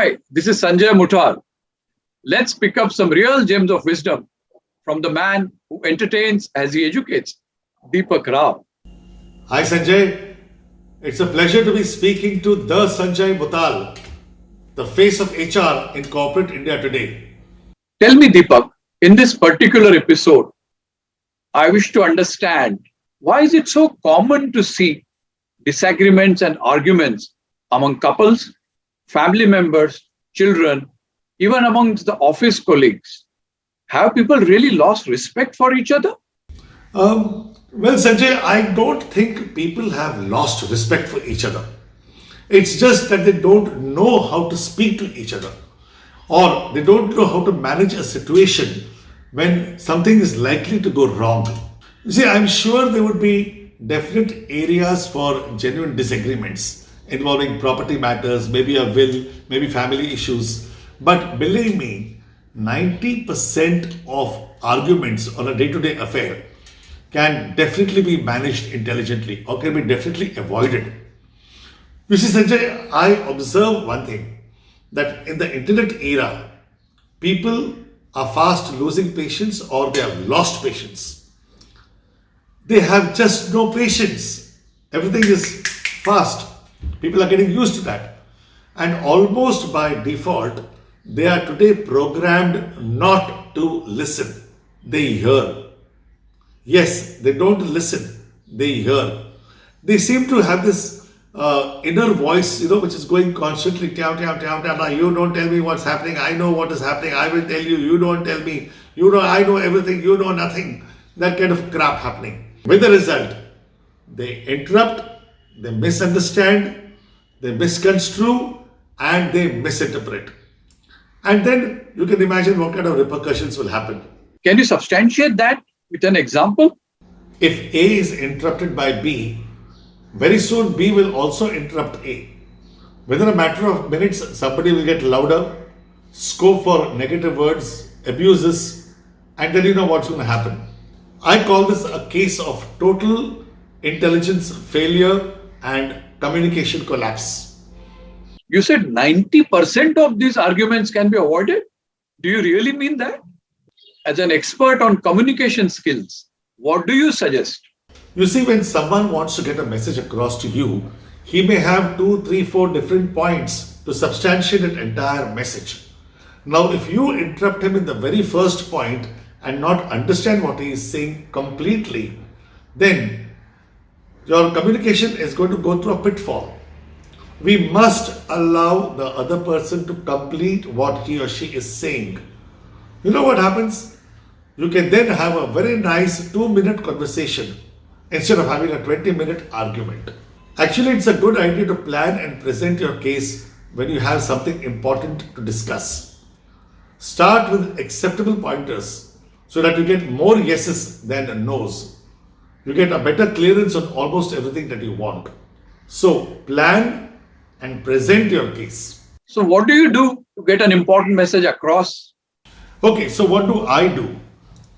Hi, this is Sanjay Muthal. Let's pick up some real gems of wisdom from the man who entertains as he educates, Deepak RAO. Hi Sanjay, it's a pleasure to be speaking to the Sanjay Muthal, the face of HR in corporate India today. Tell me, Deepak, in this particular episode, I wish to understand why is it so common to see disagreements and arguments among couples, family members, children, even amongst the office colleagues? Have people really lost respect for each other? Well, Sanjay, I don't think people have lost respect for each other. It's just that they don't know how to speak to each other, or they don't know how to manage a situation when something is likely to go wrong. You see, I'm sure there would be definite areas for genuine disagreements involving property matters, maybe a will, maybe family issues. But believe me, 90% of arguments on a day to day affair can definitely be managed intelligently or can be definitely avoided. You see, Sanjay, I observe one thing that in the internet era, people are fast losing patience or they have lost patience. They have just no patience. Everything is fast. People are getting used to that. And almost by default, they are today programmed not to listen. They hear. Yes, they don't listen, they hear. They seem to have this inner voice, which is going constantly, down, down, down, down. Now, you don't tell me what's happening. I know what is happening. I will tell you. You don't tell me. You know, I know everything. You know nothing. That kind of crap happening. With the result, they interrupt, they misunderstand, they misconstrue, and they misinterpret. And then you can imagine what kind of repercussions will happen. Can you substantiate that with an example? If A is interrupted by B, very soon B will also interrupt A. Within a matter of minutes, somebody will get louder, scope for negative words, abuses, and then you know what's going to happen. I call this a case of total intelligence failure and communication collapse. You said 90% of these arguments can be avoided. Do you really mean that? As an expert on communication skills, what do you suggest? You see, when someone wants to get a message across to you, he may have 2, 3, 4 different points to substantiate an entire message. Now, if you interrupt him in the very first point and not understand what he is saying completely, then your communication is going to go through a pitfall. We must allow the other person to complete what he or she is saying. You know what happens? You can then have a very nice 2-minute conversation instead of having a 20-minute argument. Actually, it's a good idea to plan and present your case when you have something important to discuss. Start with acceptable pointers so that you get more yeses than no's. You get a better clearance on almost everything that you want. So, plan and present your case. So, what do you do to get an important message across? Okay, so what do I do?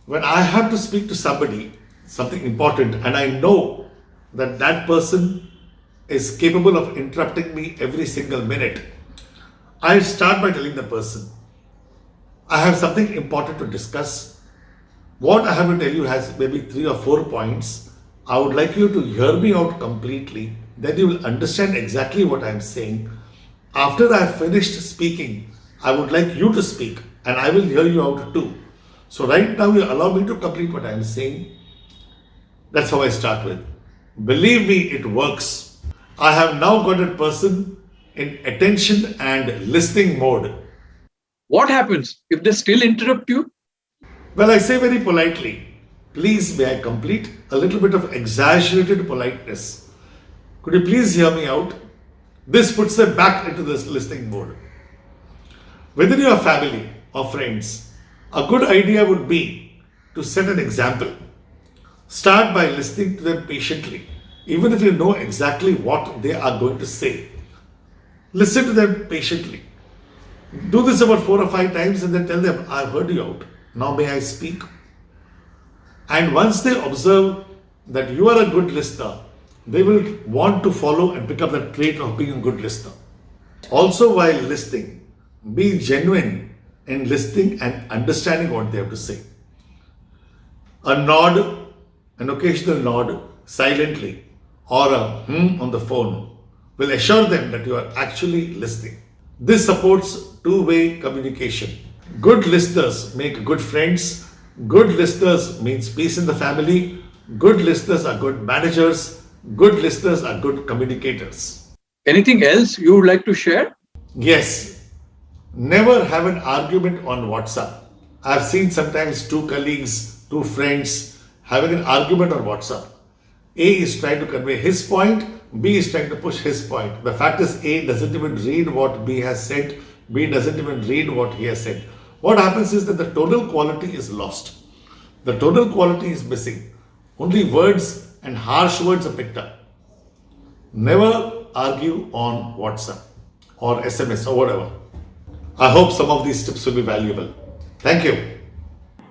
When I have to speak to somebody, something important, and I know that that person is capable of interrupting me every single minute, I start by telling the person, I have something important to discuss. What I have to tell you has maybe 3 or 4 points. I would like you to hear me out completely. Then you will understand exactly what I am saying. After I have finished speaking, I would like you to speak and I will hear you out too. So right now you allow me to complete what I am saying. That's how I start with. Believe me, it works. I have now got a person in attention and listening mode. What happens if they still interrupt you? Well, I say very politely, please may I complete? A little bit of exaggerated politeness. Could you please hear me out? This puts them back into this listening mode. Within your family or friends, a good idea would be to set an example. Start by listening to them patiently, even if you know exactly what they are going to say. Listen to them patiently. Do this about 4 or 5 times and then tell them, I've heard you out. Now may I speak? And once they observe that you are a good listener, they will want to follow and pick up the trait of being a good listener. Also, while listening, Be genuine in listening and understanding what they have to say. A nod, an occasional nod silently, or a on the phone will assure them that you are actually listening. This supports two-way communication. Good listeners make good friends. Good listeners means peace in the family. Good listeners are good managers. Good listeners are good communicators. Anything else you would like to share? Yes, never have an argument on WhatsApp. I've seen sometimes two colleagues, two friends having an argument on WhatsApp. A is trying to convey his point, B is trying to push his point. The fact is, A doesn't even read what B has said, B doesn't even read what he has said. What happens is that the tonal quality is lost. The tonal quality is missing. Only words and harsh words are picked up. Never argue on WhatsApp or SMS or whatever. I hope some of these tips will be valuable. Thank you.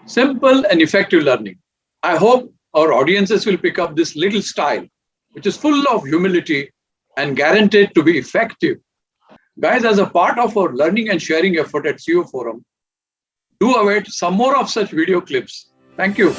Simple and effective learning. I hope our audiences will pick up this little style, which is full of humility and guaranteed to be effective. Guys, as a part of our learning and sharing effort at CEO Forum, do await some more of such video clips. Thank you.